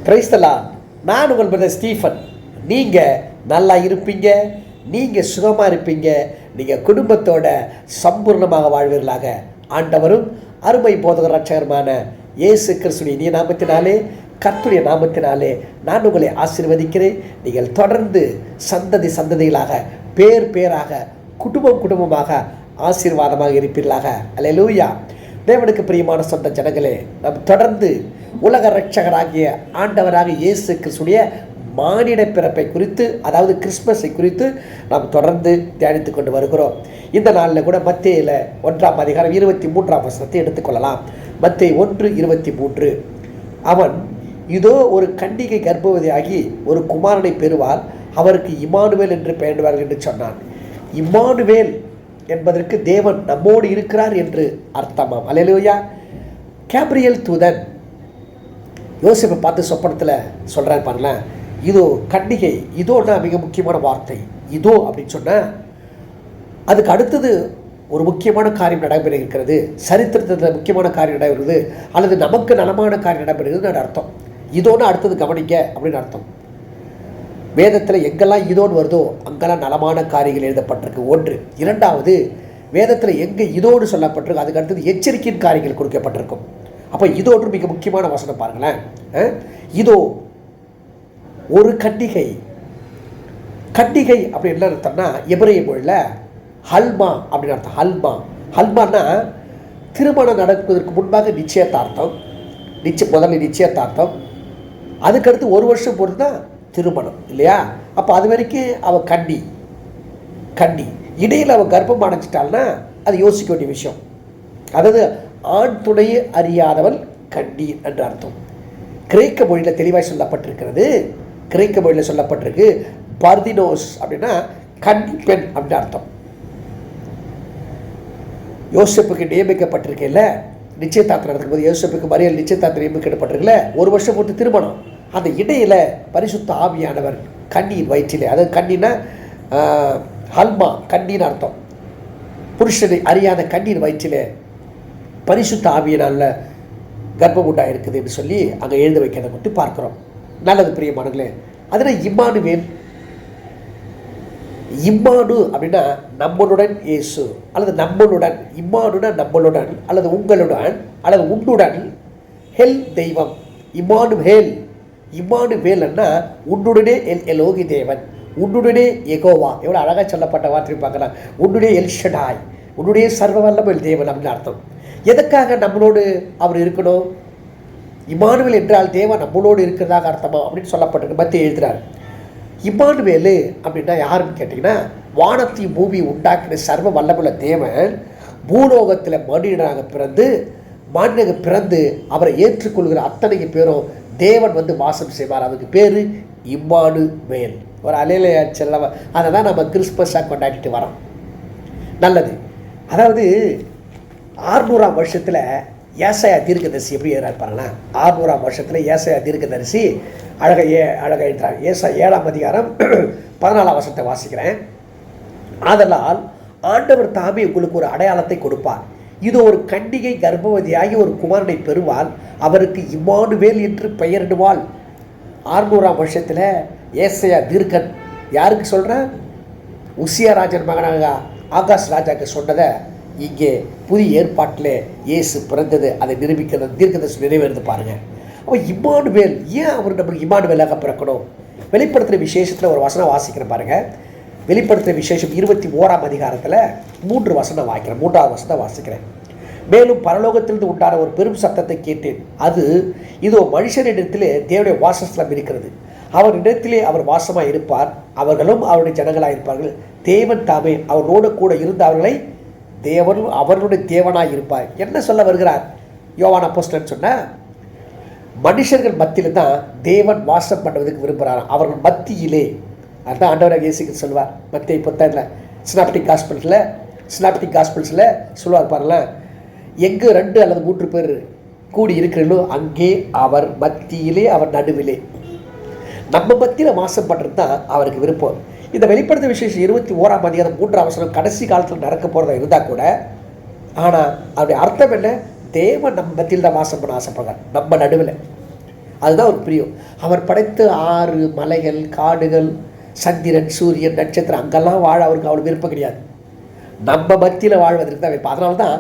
Praise the Lord. நான் உங்கள் brother Stephen. நீங்கள் நல்லா இருப்பீங்க, நீங்கள் சுகமாக இருப்பீங்க, நீங்கள் குடும்பத்தோட சம்பூர்ணமாக வாழ்வீர்களாக. ஆண்டவரும் அருமை போதகர் ரட்சகருமான இயேசு கிறிஸ்துவின் இனிய நாமத்தினாலே, கர்த்தருடைய நாமத்தினாலே நான் உங்களை ஆசீர்வதிக்கிறேன். நீங்கள் தொடர்ந்து சந்ததி சந்ததிகளாக, பேர் பேராக, குடும்பம் குடும்பமாக ஆசீர்வாதமாக இருப்பீர்களாக. அல்லேலூயா. தேவனுக்கு பிரியமான சொந்த ஜனங்களே, நாம் தொடர்ந்து உலக இரட்சகராகிய ஆண்டவராக இயேசு கிறிஸ்துடைய மானிட பிறப்பை குறித்து, அதாவது கிறிஸ்மஸை குறித்து நாம் தொடர்ந்து தியானித்து கொண்டு வருகிறோம். இந்த நாளில் கூட மத்தேயுல 1ஆம் அதிகாரம் 23ஆம் வசனத்தை எடுத்துக்கொள்ளலாம். மத்தேயு 1:23. அவன் இதோ ஒரு கன்னிகை கர்ப்பவதியாகி ஒரு குமாரனை பெறுவார், அவருக்கு இம்மானுவேல் என்று பெயரிடுவார்கள் என்று சொன்னான். இம்மானுவேல் என்பதற்கு தேவன் நம்மோடு இருக்கிறார் என்று அர்த்தமாம். அல்லேலூயா. கேப்ரியல் தூதன் யோசேப்பை பார்த்து சொப்பனத்தில் சொல்கிறார் பாருங்களேன், இதோ கன்னிகை. இதோன்னா மிக முக்கியமான வார்த்தை. இதோ அப்படின்னு சொன்னால் அதுக்கு அடுத்தது ஒரு முக்கியமான காரியம் நடைபெற இருக்கிறது, சரித்திரத்தில் முக்கியமான காரியம் நடைபெறுகிறது, அல்லது நமக்கு நலமான காரியம் நடைபெறுகிறது அர்த்தம். இதோன்னு அடுத்தது கவனிக்க அப்படின்னு அர்த்தம். வேதத்தில் எங்கெல்லாம் இதோன்னு வருதோ அங்கெல்லாம் நலமான காரியங்கள் எழுதப்பட்டிருக்கு. ஒன்று. இரண்டாவது, வேதத்தில் எங்கே இதோடு சொல்லப்பட்டிருக்கு அதுக்கு அடுத்தது எச்சரிக்கையின் காரியங்கள் கொடுக்கப்பட்டிருக்கும். அப்போ இதோடு மிக முக்கியமான வசனம் பாருங்களேன். இதோ ஒரு கன்னிகை. கன்னிகை அப்படின்னு என்ன அர்த்தம்னா, எபிரேய மொழியில் ஹல்மா அப்படின்னு அர்த்தம். ஹல்மானா திருமணம் நடப்பதற்கு முன்பாக நிச்சயதார்த்தம். முதல்ல நிச்சயதார்த்தம், அதுக்கடுத்து ஒரு வருஷம் பொறுத்து தான் திருமணம், இல்லையா? அப்போ அது வரைக்கும் அவள் கன்னி. இடையில் அவள் கர்ப்பம் அடைஞ்சிட்டாள்னா அது யோசிக்க வேண்டிய விஷயம். அதாவது ஆண் துணையை அறியாதவள் கன்னி என்று அர்த்தம். கிரேக்க மொழியில் தெளிவாக சொல்லப்பட்டிருக்கிறது. கிரேக்க மொழியில் சொல்லப்பட்டிருக்கு பர்தினோஸ் அப்படின்னா கன்னி பெண் அப்படின்னு அர்த்தம். யோசேப்புக்கு நியமிக்கப்பட்டிருக்கல, நிச்சயதார்த்தம் நடக்கும்போது யோசேப்புக்கு மரியாதை நிச்சயதார்த்தம் நியமிக்கப்பட்டிருக்கல, ஒரு வருஷம் பொறுத்து திருமணம். அந்த இடையில் பரிசுத்த ஆவியானவர் கன்னியின் வயிற்றிலே, அதாவது கன்னினா ஹல்மா கன்னின்னு அர்த்தம். புருஷனை அறியாத கன்னியின் வயிற்றிலே பரிசுத்த ஆவியினால் கர்ப்பம் உண்டாயிருக்குது என்று சொல்லி அங்கே எழுத வைக்கிறத மட்டும் பார்க்குறோம். நல்லது பிரியமானங்களே. அதில் இம்மானுவேல். இம்மானு அப்படின்னா நம்மளுடன் இயேசு, அல்லது நம்மளுடன். இம்மானுனா நம்மளுடன், அல்லது உங்களுடன், அல்லது உன்னுடன். ஹெல் தெய்வம். இம்மானுவேல்னா உன்னுடனே எலோகி தேவன், உன்னுடனே எகோவா. எவ்வளோ அழகாக சொல்லப்பட்ட வார்த்தை பார்க்கலாம். உன்னுடைய எல்ஷடாய், உன்னுடைய சர்வ வல்லமையுள்ள தேவன் அப்படின்னு அர்த்தம். எதற்காக நம்மளோடு அவர் இருக்கணும்? இம்மானுவேல் என்றால் தேவன் நம்மளோடு இருக்கிறதாக அர்த்தமா அப்படின்னு சொல்லப்பட்டிருக்கு. மத்திய எழுதுகிறார். இம்மானுவேல் அப்படின்னா யாருன்னு கேட்டிங்கன்னா, வானத்தையும் பூமி உண்டாக்கின சர்வ வல்லமுள்ள தேவன் பூலோகத்தில் மனிதனாக பிறந்து அவரை ஏற்றுக்கொள்கிற அத்தனை பேரும் தேவன் வந்து வாசம் செய்வார். அதுக்கு பேர் இம்மானுவேல். ஒரு அலையிலையா செல்லவா. அதை தான் நம்ம கிறிஸ்மஸாக கொண்டாடிட்டு வரோம். நல்லது. அதாவது 600ஆம் வருஷத்தில் ஏசாயா தீர்க்கதரிசி எப்படி எழுதுறாருப்பாருன்னா, 600ஆம் வருஷத்தில் ஏசாயா தீர்க்கதரிசி அழகாக எழுதுறார். ஏசாயா 7ஆம் அதிகாரம் 14ஆம் வசனத்தை வாசிக்கிறேன். ஆதலால் ஆண்டவர் தாமே உங்களுக்கு ஒரு அடையாளத்தை கொடுப்பார். இது ஒரு கன்னிகை கர்ப்பவதியாகி ஒரு குமாரனை பெறுவாள், அவருக்கு இம்மானுவேல் என்று பெயரிடுவாள். 600ஆம் வருஷத்தில் ஏசாயா தீர்க்கன் யாருக்கு சொல்கிறேன்? உசியா ராஜன் மகனாக ஆகாஷ் ராஜாவுக்கு சொன்னதை இங்கே புதிய ஏற்பாட்டில் இயேசு பிறந்தது அதை நிரூபிக்கிறது, தீர்க்கதரிசி நிறைவேறது பாருங்கள். அப்போ இம்மானுவேல், ஏன் அவர் நம்மளுக்கு இம்மானுவேலாக பிறக்கணும்? வெளிப்படுத்துகிற விசேஷத்தில் ஒரு வசனம் வாசிக்கிறேன் பாருங்கள். வெளிப்படுத்துகிற விசேஷம் 21ஆம் அதிகாரத்தில் 3 வசனம் வாசிக்கிறேன். 3ஆவது வசனத்தை வாசிக்கிறேன். மேலும் பரலோகத்திலிருந்து உண்டான ஒரு பெரும் சத்தத்தை கேட்டேன். அது இதோ மனுஷனிடத்திலே தேவனுடைய வாசஸ்தலம் இருக்கிறது, அவரிடத்திலே அவர் வாசமாக இருப்பார், அவர்களும் அவருடைய ஜனங்களாக இருப்பார்கள். தேவன் தாமே அவரோடு கூட இருந்து அவர்களை தேவனும் அவர்களுடைய தேவனாக இருப்பார். என்ன சொல்ல வருகிறார் யோவான் அப்போஸ்தலன் சொன்னால், மனுஷர்கள் மத்தியில் தான் தேவன் வாசம் பண்ணுவதற்கு விரும்புகிறார். அவர்கள் மத்தியிலே. அதுதான் ஆண்டவராக இயேசு சொல்வார். மத்தேயு 10 சினாப்டிக் காஸ்பல்ஸில் சொல்வார் பாருங்களேன், எங்கு 2 அல்லது 3 பேர் கூடி இருக்கிறீர்களோ அங்கே அவர் மத்தியிலே, அவர் நடுவிலே. நம்ம மத்தியில் வாசம் பண்ணுறது தான் அவருக்கு விருப்பம். இந்த வெளிப்படுத்த விசேஷம் 21ஆம் அதிகாரம் 3ஆம் வசனம் கடைசி காலத்தில் நடக்க போகிறதா இருந்தால் கூட, ஆனால் அவருடைய அர்த்தம் என்ன? தேவன் நம்ம மத்தியில் தான் வாசம் பண்ண ஆசைப்படுறார், நம்ம நடுவில். அதுதான் அவர் பிரியம். அவர் படைத்த ஆறு, மலைகள், காடுகள், சந்திரன், சூரியன், நட்சத்திரம் அங்கெல்லாம் வாழ அவருக்கு அவ்வளோ விருப்பம் கிடையாது. நம்ம மத்தியில் வாழ்வதற்கு தான் விருப்பம். அதனால தான்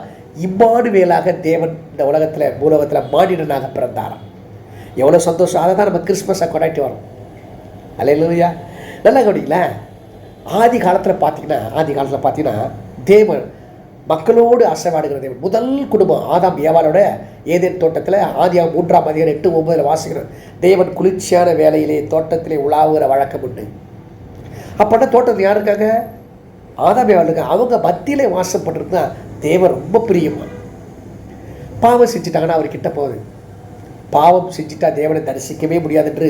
இம்மானுவேலாக தேவன் இந்த உலகத்தில் பூலோகத்தில் மானிடனாக பிறந்தாராம். எவ்வளோ சந்தோஷம். அதை தான் நம்ம கிறிஸ்மஸை கொண்டாடி வரோம். அல்லேலூயா. நல்லா கவனிங்களா. ஆதி காலத்தில் பார்த்தீங்கன்னா தேவன் மக்களோடு அசைவாடுகிற தேவன். முதல் குடும்பம் ஆதாம் ஏவாளோட ஏதேன் தோட்டத்தில் ஆதியாகமம் 3:8-9 வாசிக்கிறோம். தேவன் குளிர்ச்சியான வேலையிலே தோட்டத்திலே உலாவுகிற வழக்கம் உண்டு. அப்போனா தோட்டத்தில் யார் இருக்காங்க? ஆதாம் ஏவாள் இருக்காங்க. அவங்க மத்தியிலே வாசம் பண்ணுறது தான் தேவன் ரொம்ப பிரியமா. பாவம் செஞ்சுட்டாங்கன்னா அவர் கிட்ட போகுது. பாவம் செஞ்சுட்டா தேவனை தரிசிக்கவே முடியாது என்று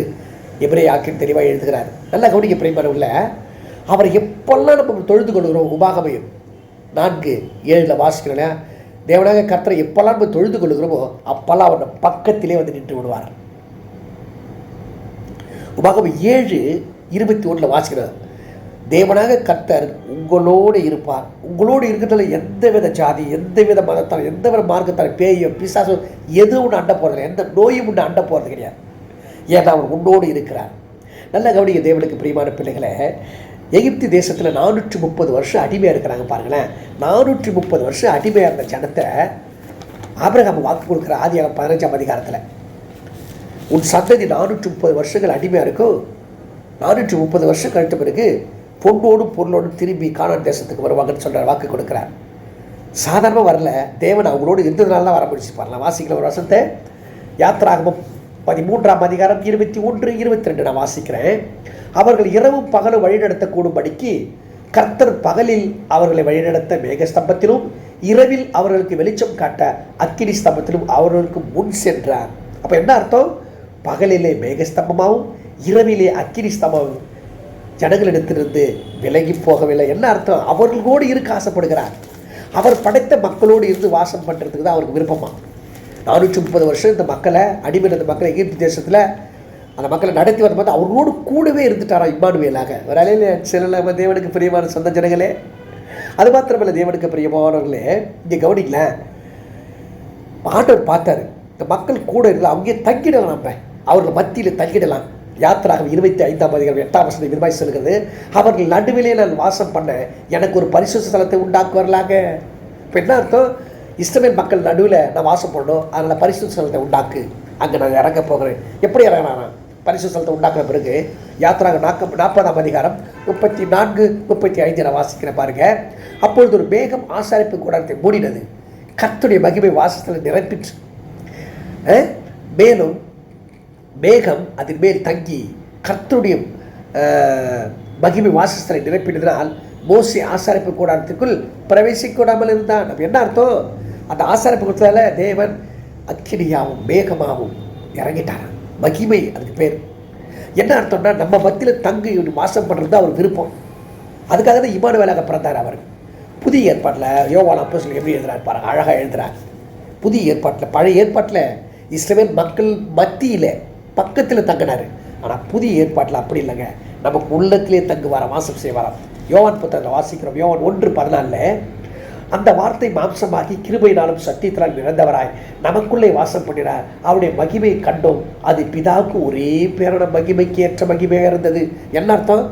எபிரேய ஆக்கியம் தெளிவாக எழுதுகிறார். நல்லா கவனிக்க பிரியமானவர்கள, அவரை எப்பெல்லாம் நம்ம தொழுது கொள்கிறோம், உபாகமம் 4:7 வாசிக்கிறோம். தேவனாக கர்த்தரை எப்பெல்லாம் நம்ம தொழுது கொள்கிறோமோ அப்பெல்லாம் அவர் பக்கத்திலே வந்து நின்று விடுவார். உபாகமம் 7:21 வாசிக்கிறார். தேவனாக கர்த்தர் உங்களோடு இருப்பார். உங்களோடு இருக்கிறதுல எந்தவித ஜாதி, எந்தவித மதத்தால், எந்தவித மார்க்கத்தால், பேயோ பிசாசோ எதுவும் ஒன்று அண்ட போகிறது, எந்த நோயும் ஒன்று அண்ட போகிறது கிடையாது. ஏன்னா அவர் உன்னோடு இருக்கிறார். நல்ல கவனிக்க தேவனுக்கு பிரியமான பிள்ளைகளை, எகிப்து தேசத்தில் 430 வருஷம் அடிமையாக இருக்கிறாங்க பாருங்களேன். 430 வருஷம் அடிமையாக இருந்த ஜனத்தை ஆபிரகாம் வாக்கு கொடுக்குற ஆதியாகமம் 15ஆம் அதிகாரத்தில், உன் சந்ததி 430 வருஷங்கள் அடிமையாக இருக்கும். 430 வருஷம் கழித்த பிறகு பொண்ணோடும் பொருளோடும் திரும்பி கானான் தேசத்துக்கு வருவாங்கன்னு சொல்கிறார், வாக்கு கொடுக்குறார். சாதாரணமாக வரல, தேவன் அவங்களோடு இருந்ததுனால தான் வர முடிச்சு பாருலாம். வாசிக்கிற ஒரு வருஷத்தை யாத்திராகமம் 13ஆம் அதிகாரம் 21-22 நான் வாசிக்கிறேன். அவர்கள் இரவும் பகலும் வழிநடத்தக்கூடும்படிக்கு கர்த்தர் பகலில் அவர்களை வழிநடத்த மேகஸ்தம்பத்திலும் இரவில் அவர்களுக்கு வெளிச்சம் காட்ட அக்கினி ஸ்தம்பத்திலும் அவர்களுக்கு முன் சென்றார். அப்போ என்ன அர்த்தம்? பகலிலே மேகஸ்தம்பமாகவும் இரவிலே அக்கினி ஸ்தம்பமும் ஜனங்களிடத்திலிருந்து விலகி போகவில்லை. என்ன அர்த்தம்? அவர்களோடு இருக்க ஆசைப்படுகிறார். அவர் படைத்த மக்களோடு இருந்து வாசம் பண்ணுறதுக்கு தான் அவருக்கு விருப்பமா. 430 வருஷம் இந்த மக்களை, அடிமையில் இந்த மக்களை எகிப்து தேசத்தில் அந்த மக்களை நடத்தி வரும்போது அவர்களோடு கூடவே இருந்துட்டாரா இம்மானுவேலாக. வராலே சில தேவனுக்கு பிரியமான சொந்த ஜனங்களே, அது மாத்திரமல்ல தேவனுக்கு பிரியமானவர்களே, இங்கே கவனிக்கல, ஆண்டவர் பார்த்தாரு இந்த மக்கள் கூட இருந்தால் அங்கேயே தங்கிடலாம், நம்ம அவர்கள் மத்தியில் தங்கிடலாம். யாத்திராகமம் 25ஆம் அதிகாரம் 8ஆம் வசனம் விதமாய் சொல்கிறது, அவர்கள் நடுவிலே நான் வாசம் பண்ண எனக்கு ஒரு பரிசுத்த ஸ்தலத்தை உண்டாக்குவார்களாக. இப்போ என்ன அர்த்தம்? இஸ்ரவேல் மக்கள் நடுவில் நான் வாசம் பண்ணணும், அதனால் பரிசுத்த ஸ்தலத்தை உண்டாக்கு, அங்கே நான் இறங்க போகிறேன். எப்படி இறங்கினா பரிசுத்த ஸ்தலத்தை உண்டாக்குற பிறகு யாத்திராகமம் 40ஆம் அதிகாரம் 34-35 நான் வாசிக்கிறேன் பாருங்க. அப்பொழுது ஒரு மேகம் ஆசாரிப்பு கூடாரத்தை மூடினது, கர்த்தருடைய மகிமை வாசஸ்தலத்தை நிரப்பிற்று. மேலும் மேகம் அதன் மேல் தங்கி கர்த்தருடைய மகிமை வாசஸ்தலை நிரப்பினதினால் மோசே ஆசாரிப்பு கூடாரத்துக்குள் பிரவேசிக்கூடாமல் இருந்தான். நம்ம என்ன அர்த்தம்? அந்த ஆசாரிப்பு கூடத்தால தேவன் அக்கினியாகவும் மேகமாகவும் இறங்கிட்டாராம். மகிமை அதுக்கு பேர். என்ன அர்த்தம்னா நம்ம மத்தியில் தங்கி வாசம் பண்ணுறது அவர் விருப்பம். அதுக்காக தான் இம்மானுவேலாக பிறந்தார் அவர். புதிய ஏற்பாட்டில் யோவான் அப்போஸ்தலன் எப்படி எழுதுறாரு பாருங்க, அழகாக எழுதுறார். புதிய ஏற்பாட்டில், பழைய ஏற்பாட்டில் இஸ்ரவேல் மக்கள் மத்தியில் பக்கத்தில் தங்கினார். ஆனால் புதிய ஏற்பாட்டில் அப்படி இல்லைங்க, நமக்கு உள்ளத்திலே தங்குவார, வாசம் செய்வாராம். யோவான் புத்தகத்தில் வாசிக்கிறோம். யோவான் 1:14, அந்த வார்த்தை மாம்சமாகி கிருபையினாலும் சத்தியத்தினால் நிறைந்தவராய் நமக்குள்ளே வாசம் பண்ணினார், அவருடைய மகிமை கண்டோம், அது பிதாவுக்கு ஒரே பேரான மகிமைக்கு ஏற்ற மகிமையாக இருந்தது. என்ன அர்த்தம்?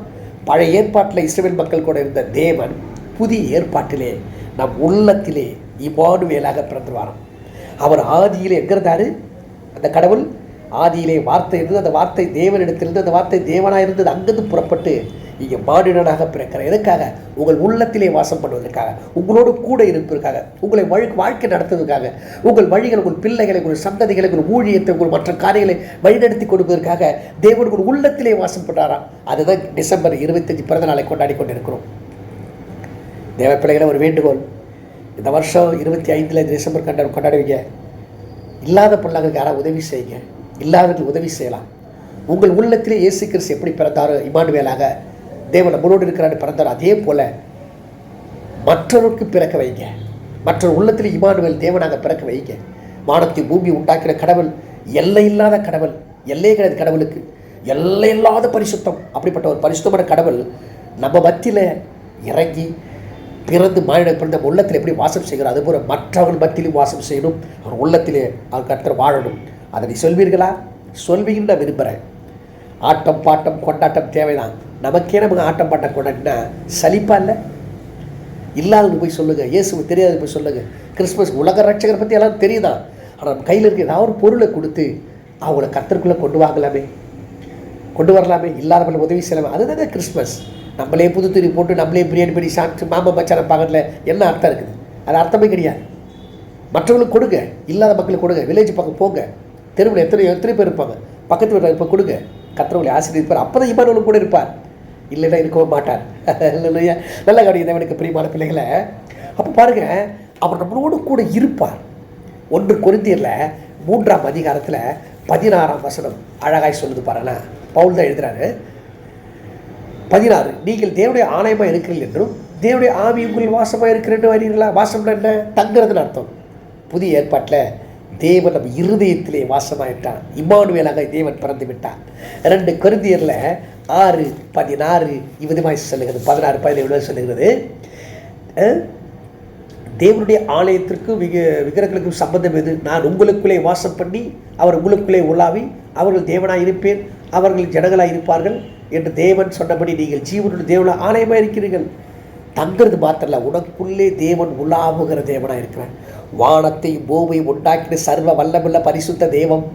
பழைய ஏற்பாட்டில் இஸ்ரவேல் மக்கள் கூட இருந்த தேவன் புதிய ஏற்பாட்டிலே நம் உள்ளத்திலே இம்மானுவேலாக பிறந்துவாராம். அவர் ஆதியிலே எங்கே இருந்தார்? அந்த கடவுள் ஆதியிலே வார்த்தை இருந்தது, அந்த வார்த்தை தேவனிடத்திலிருந்து, அந்த வார்த்தை தேவனாக இருந்தது, அங்கிருந்து புறப்பட்டு இங்கே மானிடனாக பிறக்கிற. எதுக்காக? உங்கள் உள்ளத்திலே வாசம் பண்ணுவதற்காக, உங்களோடு கூட இருப்பதற்காக, உங்களை வாழ்க்கை நடத்துவதற்காக, உங்கள் வழிகள், உங்கள் பிள்ளைகளை, உங்கள் சந்ததிகளை, உங்கள் ஊழியத்தை, உங்கள் மற்ற காரியங்களை வழிநடத்தி கொடுப்பதற்காக தேவன் உங்கள் உள்ளத்திலே வாசம் பண்ணுறாராம். அதுதான் டிசம்பர் 25 பிறந்த நாளை கொண்டாடி கொண்டிருக்கிறோம். தேவ பிள்ளைகளை ஒரு வேண்டுகோள், இந்த வருஷம் 25 டிசம்பர் கொண்டாடுவீங்க. இல்லாத பிள்ளைங்களுக்கு யாராவது உதவி செய்யுங்க, இல்லாதவர்கள் உதவி செய்யலாம். உங்கள் உள்ளத்திலே இயேசு கிறிஸ்து எப்படி பிறந்தாரோ இம்மானுவேலாக தேவன் நம்மளோடு இருக்கிறான்னு பிறந்தாரோ அதே போல் மற்றவருக்கு பிறக்க வைங்க. மற்றொரு உள்ளத்தில் இம்மானுவேல் தேவனாக பிறக்க வைங்க. வானத்தை பூமி உண்டாக்கிற கடவுள் எல்லை இல்லாத கடவுள், எல்லையே கிடையாது கடவுளுக்கு, எல்லை இல்லாத பரிசுத்தம். அப்படிப்பட்ட ஒரு பரிசுத்தமான கடவுள் நம்ம மத்தியில் இறங்கி பிறந்து மாநில பிறந்த உள்ளத்தில் எப்படி வாசம் செய்கிறார், அதுபோல் மற்றவர்கள் மத்தியிலும் வாசம் செய்யணும். அவர் உள்ளத்திலே அவர் கர்த்தர் வாழணும். அதை நீ சொல்வீர்களா? சொல்வீங்கன்னு நான் விரும்புகிறேன். ஆட்டம் பாட்டம் கொண்டாட்டம் தேவைதான். நமக்கே நமக்கு ஆட்டம் பாட்டம் கொண்டாட்டினா சலிப்பா இல்லை? இல்லாதவங்க போய் சொல்லுங்கள், இயேசுக்கு தெரியாது போய் சொல்லுங்கள். கிறிஸ்மஸ் உலக ரட்சகரை பற்றி எல்லாம் தெரியுதான். ஆனால் நம்ம கையில் இருக்க ஏதாவது ஒரு பொருளை கொடுத்து அவங்கள கர்த்தருக்குள்ளே கொண்டு வரலாமே, இல்லாதவங்களை உதவி செய்யலாமே. அதுதானே கிறிஸ்மஸ். நம்மளே புது துணி போட்டு நம்மளே பிரியாணி பண்ணி சாப்பிட்டு மாமா மச்சான பக்கத்தில் என்ன அர்த்தம் இருக்குது? அது அர்த்தமே கிடையாது. மற்றவங்களுக்கு கொடுங்க, இல்லாத மக்களுக்கு கொடுங்க. வில்லேஜ் பக்கம் போங்க, தெருவில் எத்தனை பேர் இருப்பாங்க, பக்கத்து வீட்டில் இப்போ கொடுங்க. கர்த்தர்களை ஆசீர்வதிப்பார். அப்போ தான் இம்மானுவேலும் கூட இருப்பார், இல்லைன்னா இருக்கவும் மாட்டார். இல்லையா? நல்ல கவனிங்க தேவனுக்கு பிரியமான பிள்ளைகளை. அப்போ பாருங்கள், அவர் நம்மளோடு கூட இருப்பார். 1 கொரிந்தியரில் 3ஆம் அதிகாரத்தில் 16ஆம் வசனம் அழகாய் சொல்லுது பாருங்களா. பவுல் தான் எழுதுறாரு. 16, நீங்கள் தேவனுடைய ஆலயமாக இருக்கிறீர்கள் என்றும் தேவனுடைய ஆவி உங்கள் வாசமாக இருக்கிறேன்னு வரீங்களா? வாசம்னா என்ன? தங்குறதுன்னு அர்த்தம். புதிய ஏற்பாட்டில் தேவன் நம்ம இருதயத்திலே வாசமாயிட்டான். இம்மானுவேலாக தேவன் பிறந்து விட்டான். 2 கொரிந்தியரில் 6:16 இவ்விதமாய் சொல்லுகிறது. 16:17 சொல்லுகிறது, தேவனுடைய ஆலயத்திற்கும் விக்கிரகங்களுக்கும் சம்பந்தம் எது? நான் உங்களுக்குள்ளே வாசம் பண்ணி அவர் உங்களுக்குள்ளே உலாவி அவர்கள் தேவனாக இருப்பேன், அவர்கள் ஜனங்களாக இருப்பார்கள் என்று தேவன் சொன்னபடி நீங்கள் ஜீவனுடைய தேவனாக ஆலயமாக இருக்கிறீர்கள். தங்கிறது மாத்திரல, உனக்குள்ளே தேவன் உலாவுகிற தேவனாக இருக்கிறார். வானத்தை பூமியை உண்டாக்கின சர்வ வல்லமுள்ள பரிசுத்த தெய்வம்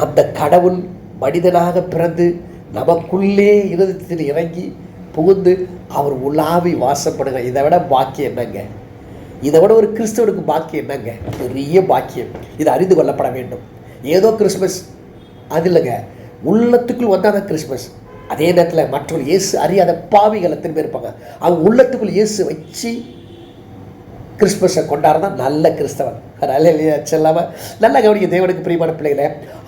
அந்த கடவுள் மனிதனாக பிறந்து நமக்குள்ளே இருதயத்தில் இறங்கி புகுந்து அவர் உலாவி வாசப்படுங்க. இதை விட பாக்கியம் என்னங்க? இதை விட ஒரு கிறிஸ்தவனுக்கு பாக்கியம் என்னங்க? பெரிய பாக்கியம். இது அறிந்து கொள்ளப்பட வேண்டும். ஏதோ கிறிஸ்மஸ் அது இல்லைங்க, உள்ளத்துக்குள் வந்தால் தான் கிறிஸ்மஸ். அதே நேரத்தில் மற்றவர்கள் இயேசு அறியாத பாவிகள் எத்தனை பேர் இருப்பாங்க, அவங்க உள்ளத்துக்குள் இயேசு வச்சு கிறிஸ்மஸை கொண்டாடுறதான் நல்ல கிறிஸ்தவன். நல்ல இல்லையா? செல்லாமல் நல்ல கவனிக்க தேவனுக்கு பிரியமான பிள்ளைகளை.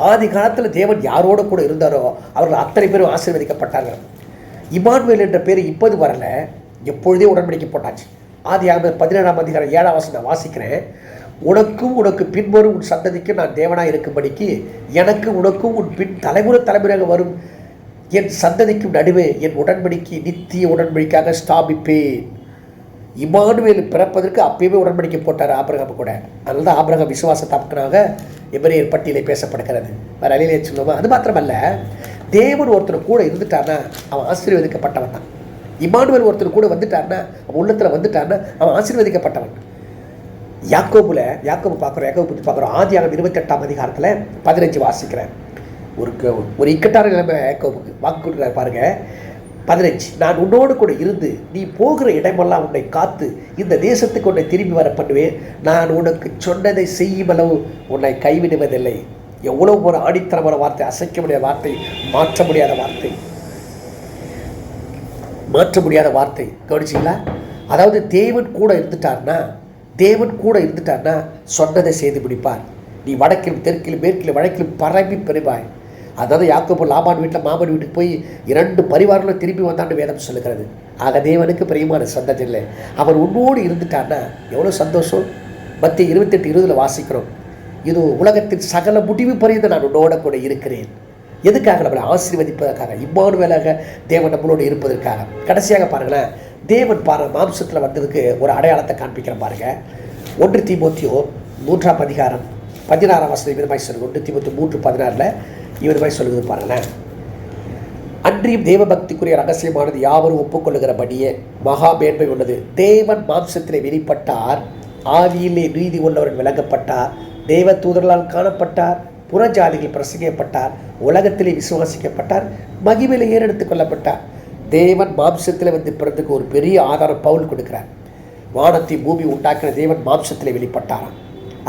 ஆதி காலத்தில் தேவன் யாரோட கூட இருந்தாரோ அவர்கள் அத்தனை பேரும் ஆசீர்வதிக்கப்பட்டாங்க. இம்மானுவேல் என்ற பேர் இப்போது வரலை, எப்பொழுதே உடன்படிக்கை போட்டாச்சு. ஆதியாகமம் 17ஆம் அதிகாரம் 7ஆம் வசனம் நான் வாசிக்கிறேன். உனக்கும் உனக்கு பின்வரும் உன் சந்ததிக்கும் நான் தேவனாக இருக்கும்படிக்கு எனக்கு உனக்கும் உன் பின் தலைமுறையாக வரும் என் சந்ததிக்கும் நடுவே என் உடன்படிக்கை நித்திய உடன்படிக்கையாக ஸ்தாபிப்பேன். இம்மானுவேல் பிறப்பதற்கு அப்பயுமே உடன்படிக்கை போட்டார் ஆபிரகாம் கூட. அதனால தான் ஆபிரகாம் விசுவாசத்தாக்கனாக எபிரேயர் பட்டியலை பேசப்படுகிறது. வேறு அலையிலே சொல்லுவோமா? அது மாத்திரமல்ல, தேவன் ஒருத்தர் கூட இருந்துட்டான்னா அவன் ஆசீர்வதிக்கப்பட்டவன் தான். இம்மானுவேல் ஒருத்தர் கூட வந்துட்டார்னா, அவன் உள்ளத்தில் வந்துட்டார்னா அவன் ஆசீர்வதிக்கப்பட்டவன். யாக்கோபு பார்க்குறோம். ஆதியாகமம் 28ஆம் அதிகாரத்தில் 15 வாசிக்கிறேன். ஒரு இக்கட்டான நிலைமை யாக்கோபுக்கு வாக்கு கொடுக்குறாரு பாருங்க. 15, நான் உன்னோடு கூட இருந்து நீ போகிற இடமெல்லாம் உன்னை காத்து இந்த தேசத்துக்கு உன்னை திரும்பி வர பண்ணுவேன். நான் உனக்கு சொன்னதை செய்யும் அளவு உன்னை கைவிடுவதில்லை. எவ்வளோ ஒரு ஆணித்தரமான வார்த்தை, அசைக்க முடியாத வார்த்தை, மாற்ற முடியாத வார்த்தை. கவனிச்சிங்களா? அதாவது தேவன் கூட இருந்துட்டார்னா சொன்னதை செய்து முடிப்பார். நீ வடக்கிலும் தெற்கிலும் மேற்கிலும் வழக்கிலும் பரம்பி பெறுவாய். அதாவது யாக்கோபு லாபான் வீட்டில் மாமன் வீட்டுக்கு போய் 2 பரிவாரங்களும் திரும்பி வந்தான்னு வேதம் சொல்லுகிறது. ஆக தேவனுக்கு பிரியமான சந்ததி இல்லை. அவர் உன்னோடு இருந்துட்டார்னா எவ்வளோ சந்தோஷம். மத்திய 28:20 வாசிக்கிறோம். இது உலகத்தின் சகல முடிவு பரியந்த நான் உன்னோட கூட இருக்கிறேன். எதுக்காக? நம்மளை ஆசீர்வதிப்பதற்காக, இம்மானுவேலாக தேவன் நம்மளோடு இருப்பதற்காக. கடைசியாக பாருங்களேன், தேவன் மாம்சத்தில் வந்ததுக்கு ஒரு அடையாளத்தை காண்பிக்கிறேன் பாருங்கள். 1 தீமோத்தேயு 3ஆம் அதிகாரம் 16ஆம் வசனம் விதமாய் சொல்லுது. 1 தீமோத்தேயு 3:16 இவ்விதமாய் சொல்லுது பாருங்களேன். அன்றியும் தேவ பக்திக்குரிய ரகசியமானது யாவரும் ஒப்புக்கொள்ளுகிறபடியே மகா மேன்மை உள்ளது. தேவன் மாம்சத்திலே வெளிப்பட்டார், ஆவியிலே நீதி உள்ளவர்கள் விளங்கப்பட்டார், தேவ தூதர்களால் காணப்பட்டார், புறஜாதிகள் பிரசங்கிக்கப்பட்டார், உலகத்திலே விசுவாசிக்கப்பட்டார், மகிமையிலே ஏறெடுத்துக் கொள்ளப்பட்டார். தேவன் மாம்சத்தில் வந்து பிறந்ததுக்கு ஒரு பெரிய ஆதாரம் பவுல் கொடுக்கிறார். வானத்தை பூமி உண்டாக்கின தேவன் மாம்சத்தில் வெளிப்பட்டாராம்.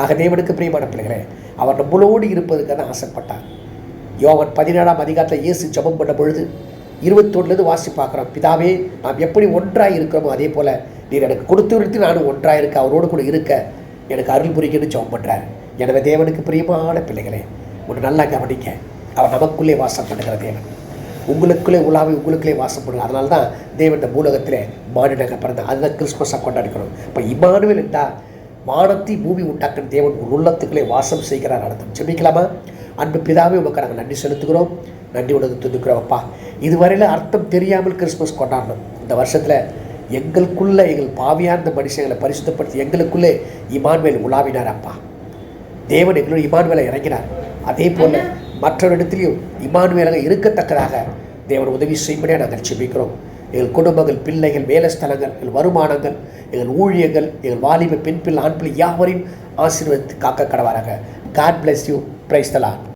ஆக தேவனுக்கு பிரியமான பிள்ளைகளே, அவர் நம்மளோடு இருப்பதற்கான ஆசைப்பட்டார். யோவான் 17ஆம் அதிகாரத்தில் இயேசு ஜெபம் பண்ண பொழுது 21 வாசி பார்க்குறோம். பிதாவே, நாம் எப்படி ஒன்றாக இருக்கிறோமோ அதே போல் நீர் எனக்கு கொடுத்து விட்டு நானும் ஒன்றாக இருக்க, அவரோடு கூட இருக்க எனக்கு அருள் புரிக்கணும்னு ஜெபம் பண்ணுறார். எனவே தேவனுக்கு பிரியமான பிள்ளைகளே, ஒன்று நல்லா கவனிக்க. அவர் நமக்குள்ளே வாசம் பண்ணுகிற தேவன், உங்களுக்குள்ளே உலாவி உங்களுக்குள்ளே வாசம் பண்ணுங்க. அதனால தான் தேவன் இந்த பூலகத்தில் மாநிலங்க பிறந்தார். அதுதான் கிறிஸ்மஸாக கொண்டாடிக்கிறோம். இப்போ இம்மானுவேல் என்றால் வானத்தை பூமி உண்டாக்கிற தேவன் ஒரு உள்ளத்துக்குள்ளே வாசம் செய்கிறார் அர்த்தம். ஜெபிக்கலாமா? அன்பு பிதாவே, உமக்கு நாங்கள் நன்றி செலுத்துகிறோம், நன்றி உனக்கு துதிக்கிறோம் அப்பா. இதுவரையில் அர்த்தம் தெரியாமல் கிறிஸ்மஸ் கொண்டாடணும். இந்த வருஷத்தில் எங்களுக்குள்ளே எங்கள் பாவியான மனுஷங்களை பரிசுத்தப்படுத்தி எங்களுக்குள்ளே இம்மானுவேல் உலாவினார் அப்பா. தேவன் எங்களோட இம்மானுவேலை இறங்கினார். அதே போல் மற்றொரு இடத்திலையும் இம்மானுவேலாக இருக்கத்தக்கதாக தேவன் உதவி செய்யும்படியாக நாங்கள் ஜெபிக்கிறோம். எங்கள் குடும்பங்கள், பிள்ளைகள், வேலை ஸ்தலங்கள், எங்கள் வருமானங்கள், எங்கள் ஊழியர்கள், எங்கள் வாலிப பெண் பிள்ளை, ஆண் பிள்ளை யாவரையும் ஆசீர்வதித்து காக்க கடவாராக. God bless you. Praise the Lord.